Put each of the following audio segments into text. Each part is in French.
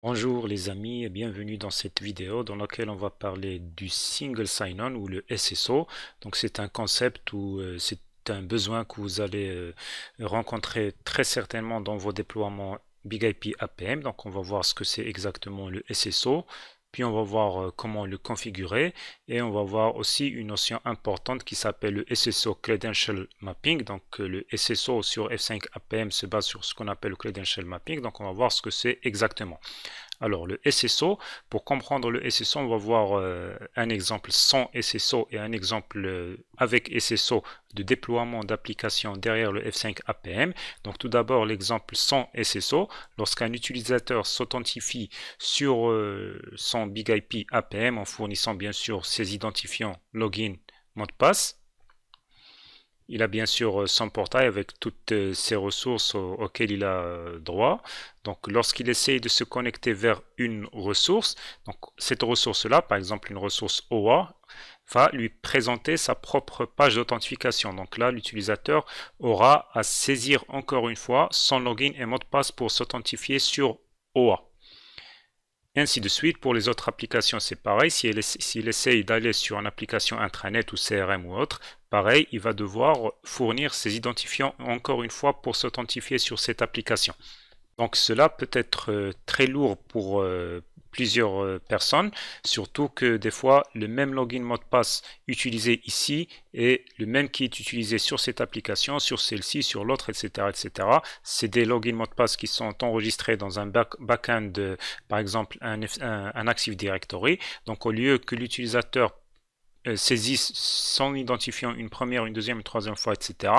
Bonjour les amis et bienvenue dans cette vidéo dans laquelle on va parler du Single Sign-On ou le SSO. Donc c'est un concept ou c'est un besoin que vous allez rencontrer très certainement dans vos déploiements BigIP APM. Donc on va voir ce que c'est exactement le SSO, puis on va voir comment le configurer et on va voir aussi une notion importante qui s'appelle le SSO Credential Mapping. Donc le SSO sur F5 APM se base sur ce qu'on appelle le Credential Mapping. Donc on va voir ce que c'est exactement. Alors le SSO, pour comprendre le SSO, on va voir un exemple sans SSO et un exemple avec SSO de déploiement d'application derrière le F5 APM. Donc tout d'abord l'exemple sans SSO, lorsqu'un utilisateur s'authentifie sur son BigIP APM en fournissant bien sûr ses identifiants login, mot de passe. Il a bien sûr son portail avec toutes ces ressources auxquelles il a droit. Donc lorsqu'il essaye de se connecter vers une ressource, donc cette ressource-là, par exemple une ressource OA, va lui présenter sa propre page d'authentification. Donc là, l'utilisateur aura à saisir encore une fois son login et mot de passe pour s'authentifier sur OA. Ainsi de suite, pour les autres applications, c'est pareil. S'il essaye d'aller sur une application intranet ou CRM ou autre, pareil, il va devoir fournir ses identifiants encore une fois pour s'authentifier sur cette application. Donc cela peut être très lourd pour plusieurs personnes, surtout que des fois le même login mot de passe utilisé ici est le même qui est utilisé sur cette application, sur celle-ci, sur l'autre, etc., etc. C'est des login mots de passe qui sont enregistrés dans un back-end, par exemple un Active Directory. Donc au lieu que l'utilisateur saisisse son identifiant une première, une deuxième, une troisième fois, etc.,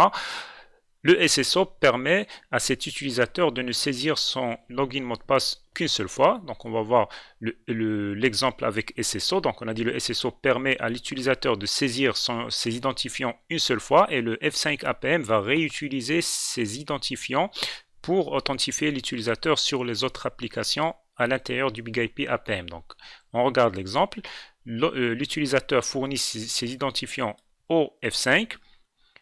le SSO permet à cet utilisateur de ne saisir son login mot de passe qu'une seule fois. Donc on va voir l'exemple avec SSO. Donc on a dit le SSO permet à l'utilisateur de saisir ses identifiants une seule fois et le F5 APM va réutiliser ces identifiants pour authentifier l'utilisateur sur les autres applications à l'intérieur du BigIP APM. Donc on regarde l'exemple. L'utilisateur fournit ses identifiants au F5.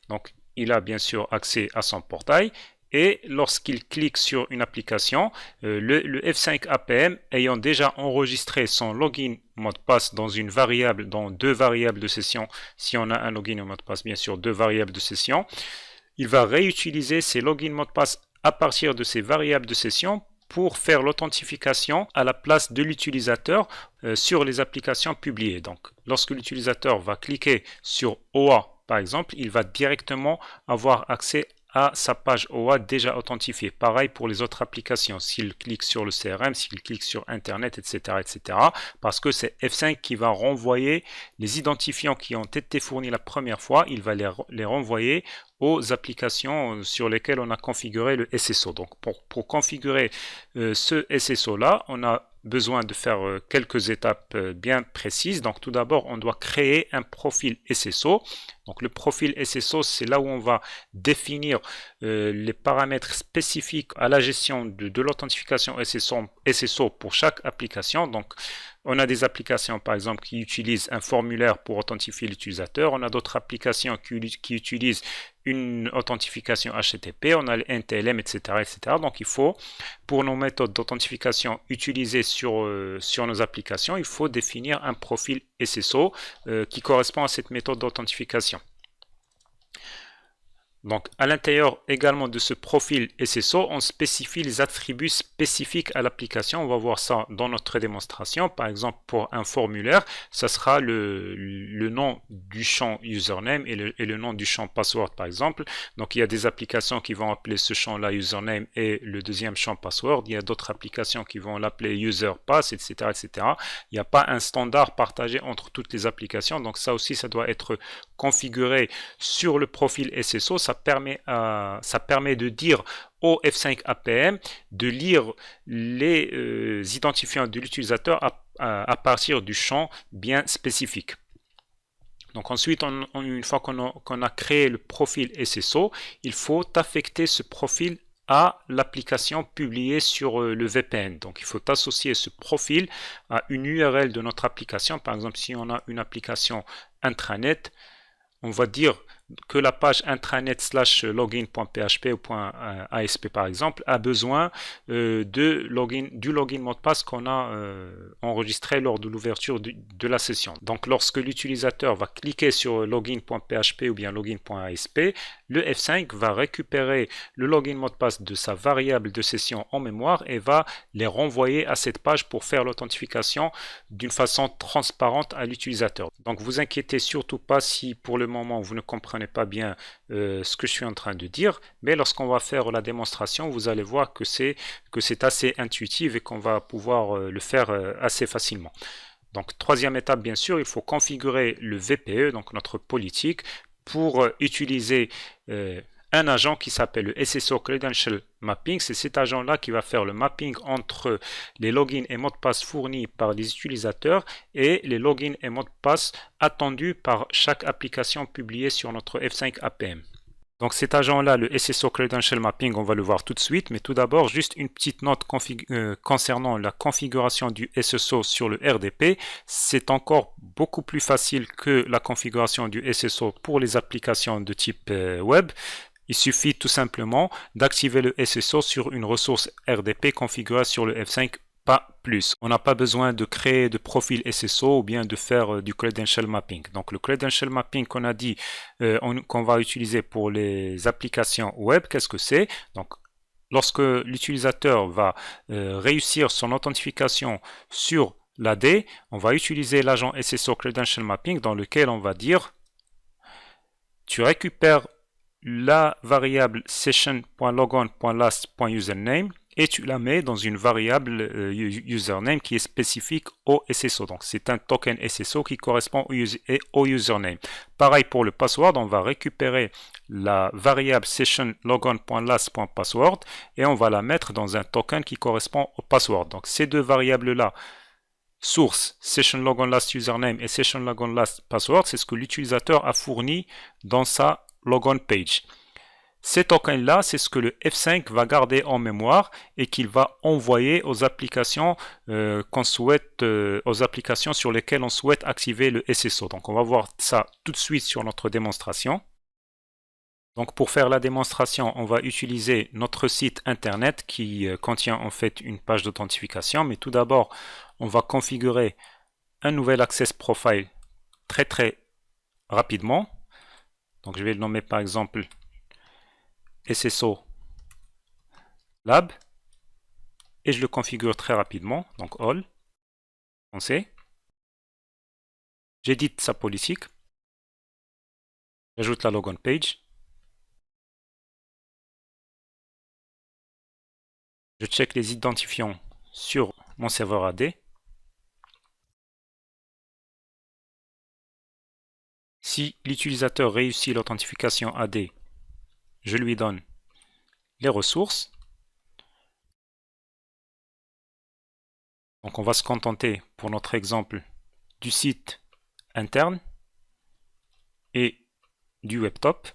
Donc il a bien sûr accès à son portail et lorsqu'il clique sur une application, le F5 APM ayant déjà enregistré son login mot de passe dans une variable, dans deux variables de session, si on a un login et un mot de passe, bien sûr deux variables de session, il va réutiliser ces login mot de passe à partir de ces variables de session pour faire l'authentification à la place de l'utilisateur sur les applications publiées. Donc, lorsque l'utilisateur va cliquer sur OA, par exemple, il va directement avoir accès à sa page OA déjà authentifiée. Pareil pour les autres applications, s'il clique sur le CRM, s'il clique sur Internet, etc., etc., parce que c'est F5 qui va renvoyer les identifiants qui ont été fournis la première fois, il va les renvoyer aux applications sur lesquelles on a configuré le SSO. Donc pour configurer ce SSO là, on a besoin de faire quelques étapes bien précises. Donc tout d'abord, on doit créer un profil SSO. Donc le profil SSO, c'est là où on va définir les paramètres spécifiques à la gestion de l'authentification SSO pour chaque application. Donc on a des applications par exemple qui utilisent un formulaire pour authentifier l'utilisateur. On a d'autres applications qui utilisent une authentification HTTP. On a les NTLM, etc., etc. Donc il faut, pour nos méthodes d'authentification utilisées sur nos applications, il faut définir un profil SSO qui correspond à cette méthode d'authentification. Donc, à l'intérieur également de ce profil SSO, on spécifie les attributs spécifiques à l'application. On va voir ça dans notre démonstration. Par exemple, pour un formulaire, ça sera le nom du champ username et le nom du champ password, par exemple. Donc, il y a des applications qui vont appeler ce champ-là username et le deuxième champ password. Il y a d'autres applications qui vont l'appeler user pass, etc., etc. Il n'y a pas un standard partagé entre toutes les applications. Donc, ça aussi, ça doit être configuré sur le profil SSO. Ça permet de dire au F5 APM de lire les identifiants de l'utilisateur à partir du champ bien spécifique. Donc ensuite, une fois qu'on a créé le profil SSO, il faut affecter ce profil à l'application publiée sur le VPN. Donc il faut associer ce profil à une URL de notre application. Par exemple, si on a une application intranet, on va dire que la page intranet slash login.php ou .asp par exemple a besoin du login mot de passe qu'on a enregistré lors de l'ouverture de la session. Donc lorsque l'utilisateur va cliquer sur login.php ou bien login.asp, le F5 va récupérer le login mot de passe de sa variable de session en mémoire et va les renvoyer à cette page pour faire l'authentification d'une façon transparente à l'utilisateur. Donc vous inquiétez surtout pas si pour le moment vous ne comprenez pas bien ce que je suis en train de dire, mais lorsqu'on va faire la démonstration, vous allez voir que c'est assez intuitif et qu'on va pouvoir le faire assez facilement. Donc troisième étape, bien sûr, il faut configurer le VPE, donc notre politique, pour utiliser un agent qui s'appelle le SSO Credential Mapping. C'est cet agent-là qui va faire le mapping entre les logins et mots de passe fournis par les utilisateurs et les logins et mots de passe attendus par chaque application publiée sur notre F5 APM. Donc cet agent-là, le SSO Credential Mapping, on va le voir tout de suite, mais tout d'abord, juste une petite note concernant la configuration du SSO sur le RDP. C'est encore beaucoup plus facile que la configuration du SSO pour les applications de type web. Il suffit tout simplement d'activer le SSO sur une ressource RDP configurée sur le F5, pas plus. On n'a pas besoin de créer de profil SSO ou bien de faire du credential mapping. Donc le credential mapping qu'on a dit qu'on va utiliser pour les applications web, qu'est-ce que c'est? Donc lorsque l'utilisateur va réussir son authentification sur l'AD, on va utiliser l'agent SSO credential mapping dans lequel on va dire tu récupères la variable session.logon.last.username et tu la mets dans une variable username qui est spécifique au SSO. Donc c'est un token SSO qui correspond au username. Pareil pour le password, on va récupérer la variable session.logon.last.password et on va la mettre dans un token qui correspond au password. Donc ces deux variables-là, source session.logon.last.username et session.logon.last.password, c'est ce que l'utilisateur a fourni dans sa logon page. Ces tokens-là, c'est ce que le F5 va garder en mémoire et qu'il va envoyer aux applications aux applications sur lesquelles on souhaite activer le SSO. Donc on va voir ça tout de suite sur notre démonstration. Donc pour faire la démonstration, on va utiliser notre site internet qui contient en fait une page d'authentification. Mais tout d'abord, on va configurer un nouvel access profile très rapidement. Donc je vais le nommer par exemple SSO Lab et je le configure très rapidement. Donc all, on sait. J'édite sa politique. J'ajoute la logon page. Je check les identifiants sur mon serveur AD. Si l'utilisateur réussit l'authentification AD, je lui donne les ressources. Donc on va se contenter pour notre exemple du site interne et du webtop.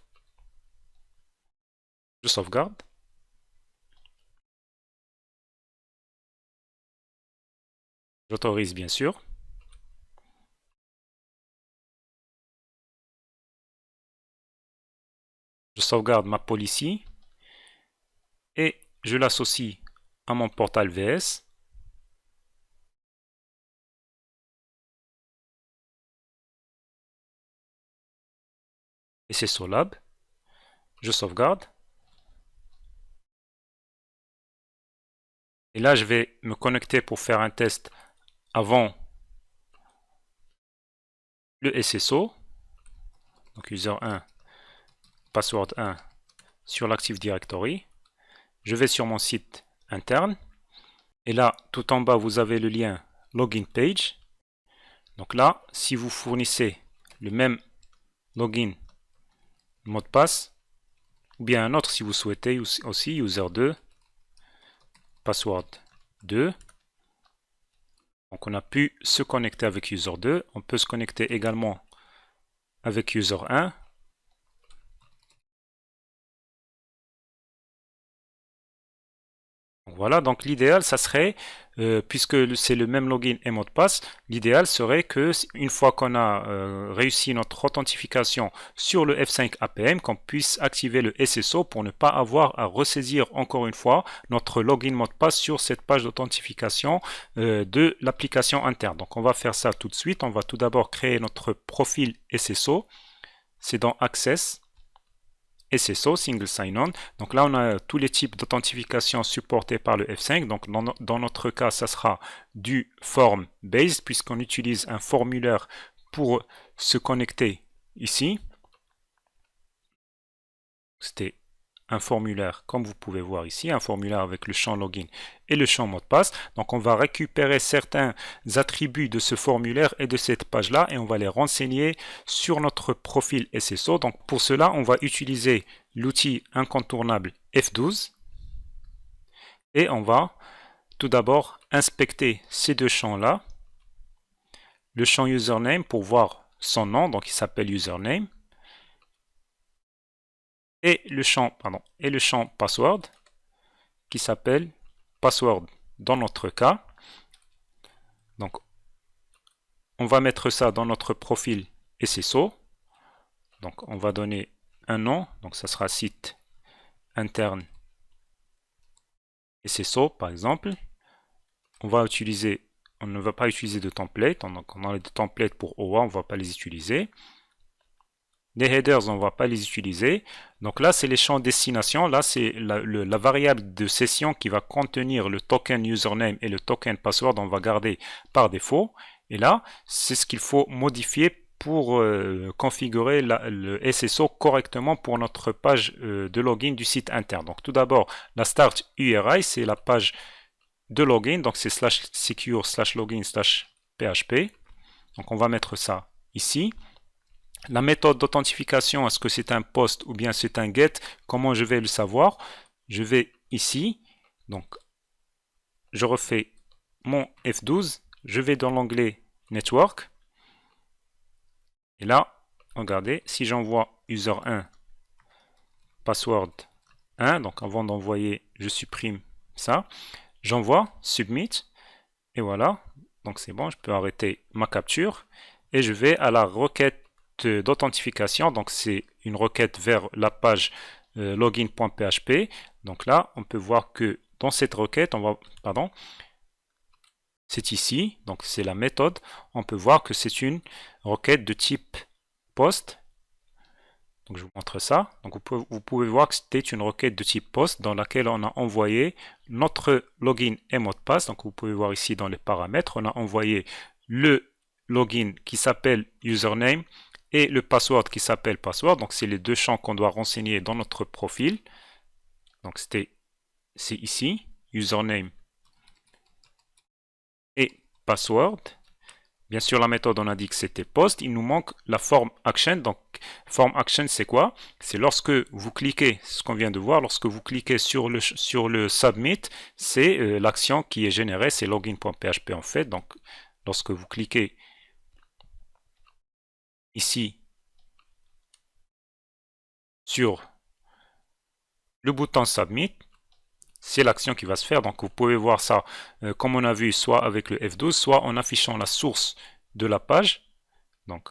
Je sauvegarde. J'autorise bien sûr. Je sauvegarde ma policy et je l'associe à mon portal VS. Et c'est sur Lab. Je sauvegarde. Et là, je vais me connecter pour faire un test avant le SSO. Donc user 1, password 1 sur l'Active Directory. Je vais sur mon site interne. Et là, tout en bas, vous avez le lien Login Page. Donc là, si vous fournissez le même login, mot de passe, ou bien un autre si vous souhaitez aussi, user 2, password 2. Donc on a pu se connecter avec user 2. On peut se connecter également avec user 1. Voilà, donc l'idéal, ça serait, puisque c'est le même login et mot de passe, l'idéal serait que une fois qu'on a réussi notre authentification sur le F5 APM, qu'on puisse activer le SSO pour ne pas avoir à ressaisir encore une fois notre login mot de passe sur cette page d'authentification de l'application interne. Donc on va faire ça tout de suite. On va tout d'abord créer notre profil SSO. C'est dans Access. SSO, Single Sign-On. Donc là, on a tous les types d'authentification supportés par le F5. Donc dans notre cas, ça sera du form-based, puisqu'on utilise un formulaire pour se connecter ici. C'était un formulaire, comme vous pouvez voir ici, un formulaire avec le champ login et le champ mot de passe. Donc on va récupérer certains attributs de ce formulaire et de cette page-là et on va les renseigner sur notre profil SSO. Donc pour cela, on va utiliser l'outil incontournable F12 et on va tout d'abord inspecter ces deux champs-là. Le champ username pour voir son nom, donc il s'appelle username. Et le champ password qui s'appelle password dans notre cas. Donc on va mettre ça dans notre profil SSO. Donc on va donner un nom, donc ça sera site interne SSO par exemple. On ne va pas utiliser de template, donc on a des templates pour OA, on ne va pas les utiliser. Les headers, on ne va pas les utiliser. Donc là, c'est les champs destination. Là, c'est la variable de session qui va contenir le token username et le token password. On va garder par défaut. Et là, c'est ce qu'il faut modifier pour configurer le SSO correctement pour notre page de login du site interne. Donc tout d'abord, la start URI, c'est la page de login. Donc c'est /secure/login/php. Donc on va mettre ça ici. La méthode d'authentification, est-ce que c'est un post ou bien c'est un get? Comment je vais le savoir? Je vais ici, donc je refais mon F12, je vais dans l'onglet Network. Et là, regardez, si j'envoie user 1, password 1, donc avant d'envoyer, je supprime ça. J'envoie, submit, et voilà. Donc c'est bon, je peux arrêter ma capture. Et je vais à la requête d'authentification, donc c'est une requête vers la page login.php. Donc là, on peut voir que dans cette requête, c'est ici, donc c'est la méthode. On peut voir que c'est une requête de type post. Donc je vous montre ça. Donc vous pouvez voir que c'était une requête de type post dans laquelle on a envoyé notre login et mot de passe. Donc vous pouvez voir ici dans les paramètres, on a envoyé le login qui s'appelle username et le password qui s'appelle password. Donc c'est les deux champs qu'on doit renseigner dans notre profil. Donc c'est ici, username et password. Bien sûr, la méthode, on a dit que c'était post. Il nous manque la form action. Donc, form action, c'est quoi? C'est lorsque vous cliquez, ce qu'on vient de voir, lorsque vous cliquez sur le submit, c'est l'action qui est générée, c'est login.php en fait. Donc, lorsque vous cliquez ici sur le bouton submit, c'est l'action qui va se faire. Donc vous pouvez voir ça comme on a vu soit avec le F12, soit en affichant la source de la page. Donc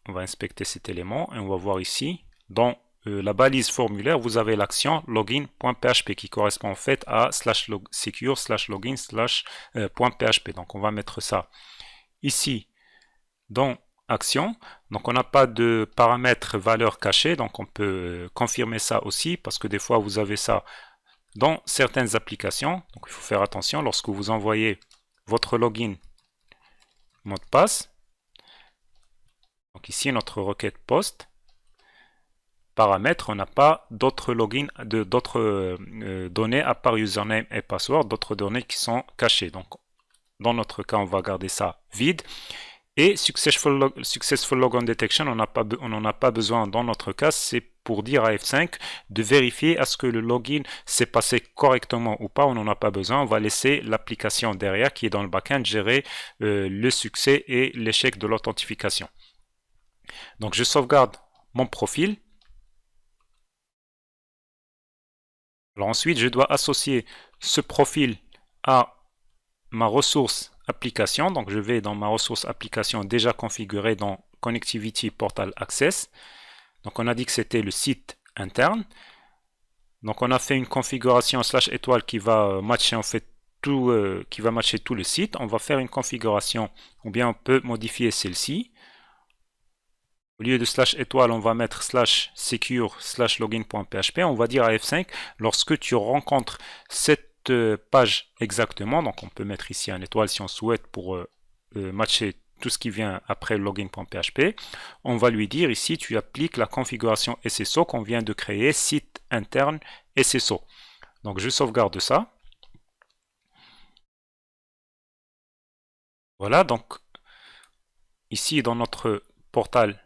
on va inspecter cet élément et on va voir ici dans la balise formulaire, vous avez l'action login.php qui correspond en fait à /secure/login/.php. Donc on va mettre ça ici dans action. Donc on n'a pas de paramètre valeur cachée, donc on peut confirmer ça aussi parce que des fois vous avez ça dans certaines applications. Donc il faut faire attention lorsque vous envoyez votre login mot de passe. Donc ici notre requête post paramètres, on n'a pas d'autres logins, d'autres données à part username et password, d'autres données qui sont cachées. Donc dans notre cas, on va garder ça vide. Et successful logon detection, on n'en a pas besoin dans notre cas, c'est pour dire à F5 de vérifier est-ce que le login s'est passé correctement ou pas, on n'en a pas besoin, on va laisser l'application derrière qui est dans le backend gérer le succès et l'échec de l'authentification. Donc je sauvegarde mon profil. Alors ensuite, je dois associer ce profil à ma ressource application. Donc je vais dans ma ressource application déjà configurée dans Connectivity Portal Access. Donc on a dit que c'était le site interne. Donc on a fait une configuration /étoile qui va matcher en fait tout, qui va matcher tout le site. On va faire une configuration, ou bien on peut modifier celle-ci. Au lieu de /étoile, on va mettre /secure /login.php. On va dire à F5, lorsque tu rencontres cette page exactement, donc on peut mettre ici un étoile si on souhaite pour matcher tout ce qui vient après login.php, on va lui dire ici, tu appliques la configuration SSO qu'on vient de créer, site interne SSO. Donc je sauvegarde ça. Voilà, donc ici dans notre portal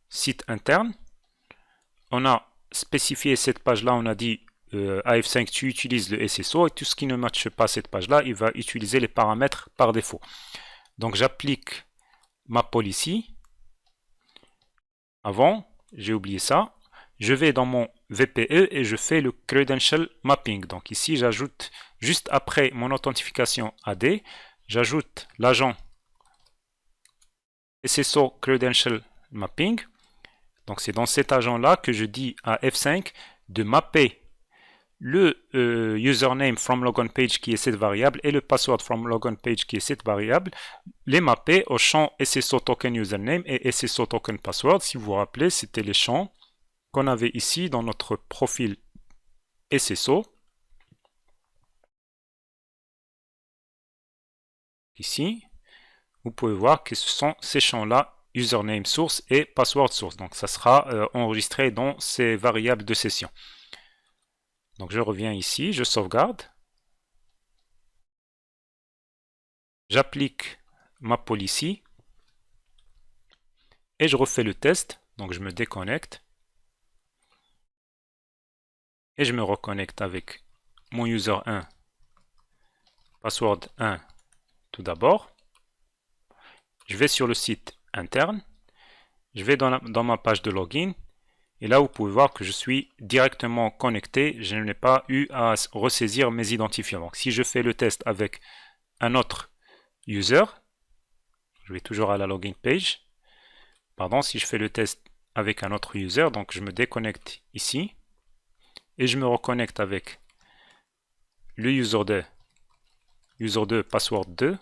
site interne, on a spécifié cette page-là, on a dit à F5 tu utilises le SSO et tout ce qui ne matche pas cette page-là, il va utiliser les paramètres par défaut. Donc j'applique ma policy. Avant, j'ai oublié ça. Je vais dans mon VPE et je fais le credential mapping. Donc ici, j'ajoute juste après mon authentification AD, j'ajoute l'agent SSO credential mapping. Donc c'est dans cet agent-là que je dis à F5 de mapper le username from logon page qui est cette variable et le password from logon page qui est cette variable, les mapper au champ SSO token username et SSO token password. Si vous vous rappelez, c'était les champs qu'on avait ici dans notre profil SSO. Ici, vous pouvez voir que ce sont ces champs-là, username source et password source. Donc ça sera enregistré dans ces variables de session. Donc je reviens ici, je sauvegarde. J'applique ma policy. Et je refais le test. Donc je me déconnecte. Et je me reconnecte avec mon user 1, password 1 tout d'abord. Je vais sur le site interne. Je vais dans ma page de login. Et là, vous pouvez voir que je suis directement connecté. Je n'ai pas eu à ressaisir mes identifiants. Donc, si je fais le test avec un autre user, je vais toujours à la login page. Pardon, si je fais le test avec un autre user, donc je me déconnecte ici. Et je me reconnecte avec le user 2, password 2.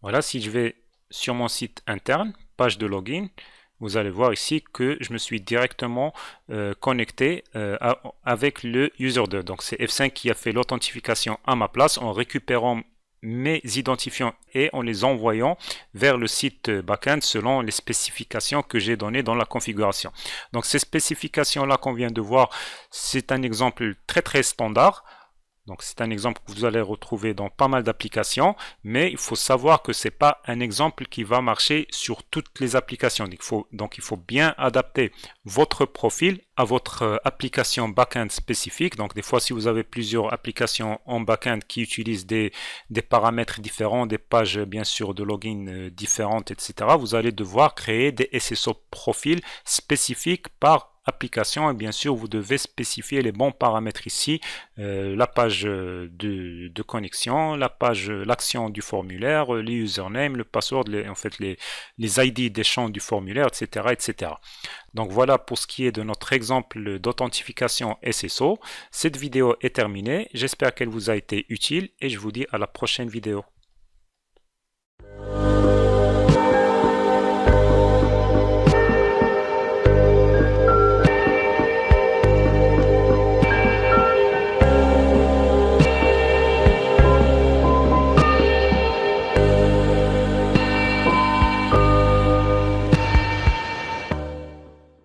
Voilà, si je vais sur mon site interne, page de login, vous allez voir ici que je me suis directement connecté avec le user 2. Donc c'est F5 qui a fait l'authentification à ma place en récupérant mes identifiants et en les envoyant vers le site backend selon les spécifications que j'ai données dans la configuration. Donc ces spécifications-là qu'on vient de voir, c'est un exemple très standard. Donc c'est un exemple que vous allez retrouver dans pas mal d'applications, mais il faut savoir que ce n'est pas un exemple qui va marcher sur toutes les applications. Donc il faut bien adapter votre profil à votre application backend spécifique. Donc des fois, si vous avez plusieurs applications en backend qui utilisent des paramètres différents, des pages bien sûr de login différentes, etc., vous allez devoir créer des SSO profils spécifiques par application et bien sûr vous devez spécifier les bons paramètres ici, la page de connexion, la page, l'action du formulaire, les usernames, le password, les ID des champs du formulaire, etc. Donc voilà pour ce qui est de notre exemple d'authentification SSO. Cette vidéo est terminée, j'espère qu'elle vous a été utile et je vous dis à la prochaine vidéo.